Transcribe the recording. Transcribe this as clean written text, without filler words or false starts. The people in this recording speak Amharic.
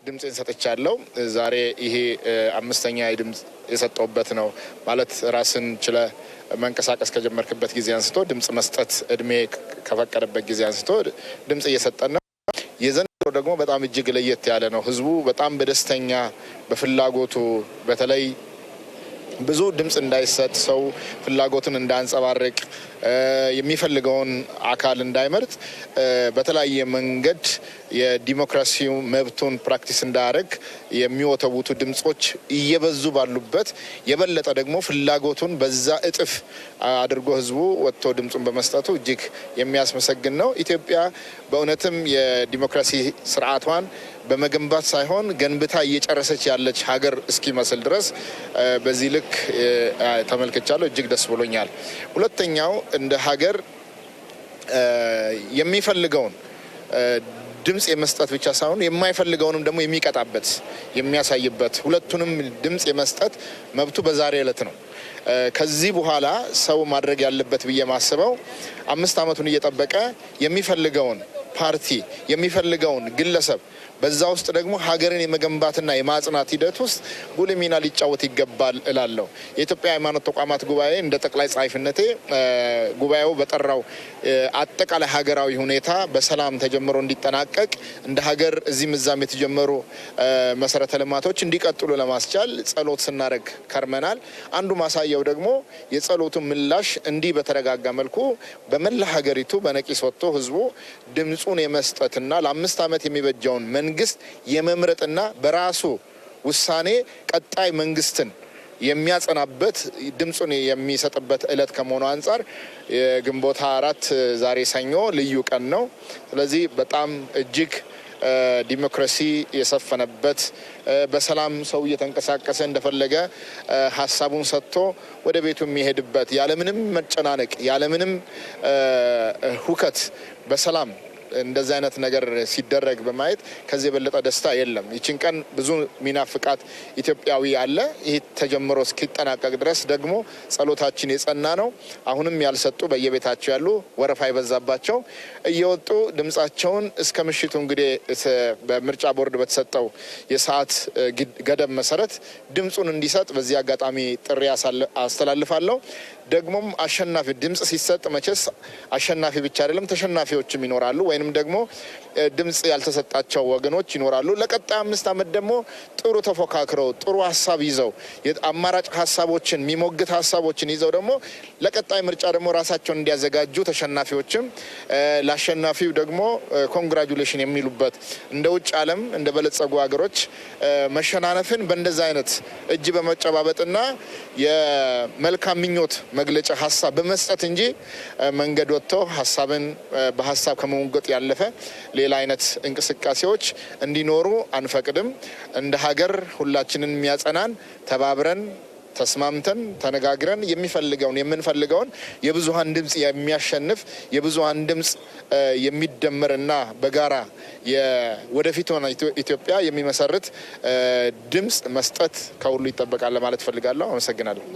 ድምጽን ሰጥቻለሁ። ዛሬ ይሄ አምስተኛ ድምጽ የሰጠውበት ነው ማለት ራስን ችለ መንቀሳቀስ ከጀመርክበት ጊዜ አንስቶ ድምጽ መስጠት እድሜ ከፈቀደበት ጊዜ አንስቶ ድምጽ እየሰጠን ነው። የዘንድሮ ደግሞ በጣም እጅግ ለየት ያለ ነው። ህዝቡ በጣም በደስተኛ በፍላጎቱ በተለይ ብዙ ድምጽ እንዳይሰጥ ሰው ፍላጎቱን እንዳንጸባርቅ የሚፈልገውን አካል እንዳይመርጥ በተለያየ መንገድ የዲሞክራሲው መብቱን ፕራክቲስ እንዳያደርግ የሚወተውቱ ድምጾች እየበዙ ባሉበት የበለጠ ደግሞ ፍላጎቱን በዛ እጥፍ አድርጎ ህዝቡ ወጥቶ ድምጹን በመስጠቱ እጅግ የሚያስመሰግን ነው። ኢትዮጵያ በእውነትም የዲሞክራሲ ስርዓቷን በመገንባት ሳይሆን ገንብታ እየጨረሰች ያለች ሀገር እስኪመስል ድረስ በዚህ ልክ ተመልክቻለሁ። እጅግ ደስ ብሎኛል። ሁለተኛው እንደ ሀገር የሚፈልገውን ድምጽ የመስጠት ብቻ ሳይሆን የማይፈልገውንም ደግሞ የሚቀጣበት የሚያሳይበት ሁለቱንም ድምጽ የመስጠት መብቱ በዛሬ ዕለት ነው። ከዚህ በኋላ ሰው ማድረግ ያለበት ብዬ ማስበው 5 ዓመቱን እየጠበቀ የሚፈልገውን ፓርቲ የሚፈልገውን ግለሰብ በዛ ውስጥ ደግሞ ሀገርን የመገንባትና የማጽናት ሂደት ውስጥ ጉልህ ሚና ሊጫወት ይገባል እላለሁ። የኢትዮጵያ ሃይማኖት ተቋማት ጉባኤ እንደ ጠቅላይ ጻይፍነቴ ጉባኤው በጠራው አጠቃላይ ሀገራዊ ሁኔታ በሰላም ተጀምሮ እንዲጠናቀቅ እንደ ሀገር እዚህም እዛም የተጀመሩ መሰረተ ልማቶች እንዲቀጥሉ ለማስቻል ጸሎት ስናደርግ ከርመናል። አንዱ ማሳያው ደግሞ የጸሎቱ ምላሽ እንዲህ በተረጋጋ መልኩ በመላ ሀገሪቱ በነቂስ ወጥቶ ህዝቡ ድምጹን የመስጠትና ለ5 ዓመት የሚበጀውን መንግስት የመምረጥና በራሱ ውሳኔ ቀጣይ መንግስትን የሚያጸናበት ድምጹን የሚሰጥበት ዕለት ከመሆኑ አንጻር የግንቦት 4 ዛሬ ሰኞ ልዩ ቀን ነው። ስለዚህ በጣም እጅግ ዲሞክራሲ የሰፈነበት በሰላም ሰው እየተንቀሳቀሰ እንደፈለገ ሀሳቡን ሰጥቶ ወደ ቤቱ የሚሄድበት ያለምንም መጨናነቅ ያለምንም ሁከት በሰላም እንደዚህ አይነት ነገር ሲደረግ በማየት ከዚህ የበለጠ ደስታ የለም። ይችን ቀን ብዙ ሚናፍቃት ኢትዮጵያዊ አለ። ይህ ተጀምሮ እስኪጠናቀቅ ድረስ ደግሞ ጸሎታችን የጸና ነው። አሁንም ያልሰጡ በየቤታቸው ያሉ ወረፋ የበዛባቸው እየወጡ ድምጻቸውን እስከ ምሽቱ እንግዲህ በምርጫ ቦርድ በተሰጠው የሰዓት ገደብ መሰረት ድምጹን እንዲሰጥ በዚህ አጋጣሚ ጥሪ አስተላልፋለሁ። ደግሞም አሸናፊ ድምጽ ሲሰጥ መቼስ አሸናፊ ብቻ አይደለም ተሸናፊዎችም ይኖራሉ ወይንም ደግሞ ድምጽ ያልተሰጣቸው ወገኖች ይኖራሉ። ለቀጣይ 5 ዓመት ደግሞ ጥሩ ተፎካክረው ጥሩ ሀሳብ ይዘው አማራጭ ሀሳቦችን የሚሞግት ሀሳቦችን ይዘው ደግሞ ለቀጣይ ምርጫ ደግሞ ራሳቸውን እንዲያዘጋጁ ተሸናፊዎችም ለአሸናፊው ደግሞ ኮንግራጁሌሽን የሚሉበት እንደ ውጭ ዓለም እንደ በለጸጉ ሀገሮች መሸናነፍን በእንደዛ አይነት እጅ በመጨባበጥና የመልካም ምኞት መግለጫ ሀሳብ በመስጠት እንጂ መንገድ ወጥቶ ሀሳብን በሀሳብ ከመሞገጥ ያለፈ ሌላ አይነት እንቅስቃሴዎች እንዲኖሩ አንፈቅድም። እንደ ሀገር ሁላችንን የሚያጸናን ተባብረን ተስማምተን ተነጋግረን የምንፈልገውን የብዙሃን ድምጽ የሚያሸንፍ የብዙሃን ድምጽ የሚደመርና በጋራ ወደፊቱን ኢትዮጵያ የሚመሰርት ድምጽ መስጠት ከሁሉ ይጠበቃል ለማለት ፈልጋለሁ። አመሰግናለሁ።